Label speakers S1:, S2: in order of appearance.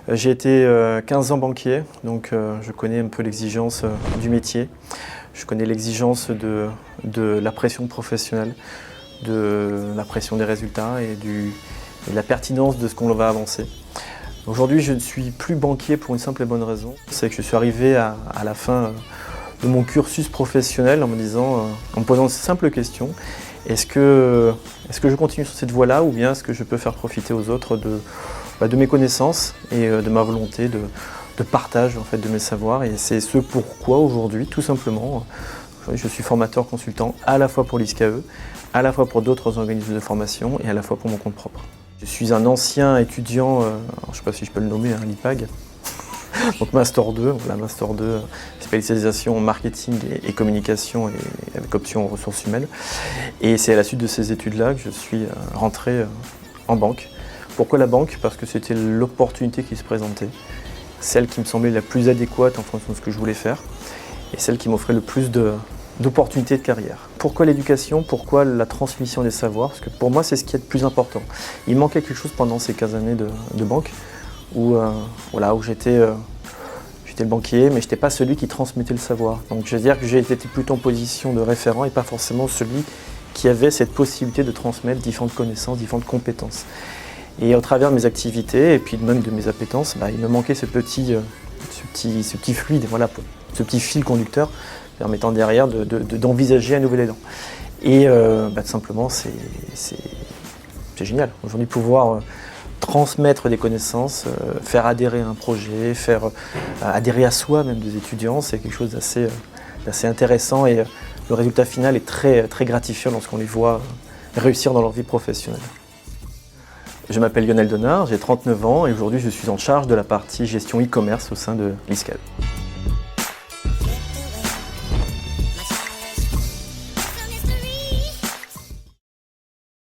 S1: J'ai été 15 ans banquier, donc je connais un peu l'exigence du métier. Je connais l'exigence de la pression professionnelle, de la pression des résultats et de la pertinence de ce qu'on va avancer. Aujourd'hui, je ne suis plus banquier pour une simple et bonne raison. C'est que je suis arrivé à la fin de mon cursus professionnel en me disant, en me posant une simple question, est-ce que je continue sur cette voie-là ou bien est-ce que je peux faire profiter aux autres de mes connaissances et de ma volonté de partage en fait, de mes savoirs. Et c'est ce pourquoi aujourd'hui, tout simplement, je suis formateur consultant à la fois pour l'ISCAE, à la fois pour d'autres organismes de formation et à la fois pour mon compte propre. Je suis un ancien étudiant, je ne sais pas si je peux le nommer, l'IPAG, donc Master 2, voilà, Master 2, spécialisation en marketing et communication et avec option en ressources humaines. Et c'est à la suite de ces études-là que je suis rentré en banque. Pourquoi la banque? Parce que c'était l'opportunité qui se présentait, celle qui me semblait la plus adéquate en fonction de ce que je voulais faire et celle qui m'offrait le plus d'opportunités de carrière. Pourquoi l'éducation? Pourquoi la transmission des savoirs? Parce que pour moi, c'est ce qui est le plus important. Il manquait quelque chose pendant ces 15 années de banque où j'étais le banquier, mais je n'étais pas celui qui transmettait le savoir. Donc je veux dire que j'ai été plutôt en position de référent et pas forcément celui qui avait cette possibilité de transmettre différentes connaissances, différentes compétences. Et au travers de mes activités et puis même de mes appétences, il me manquait ce petit fluide, voilà, ce petit fil conducteur permettant derrière d'envisager un nouvel élan. Et tout simplement, c'est génial. Aujourd'hui, pouvoir transmettre des connaissances, faire adhérer à un projet, faire adhérer à soi même des étudiants, c'est quelque chose d'assez intéressant et le résultat final est très, très gratifiant lorsqu'on les voit réussir dans leur vie professionnelle. Je m'appelle Lionel Donard, j'ai 39 ans et aujourd'hui je suis en charge de la partie gestion e-commerce au sein de l'ISCAE.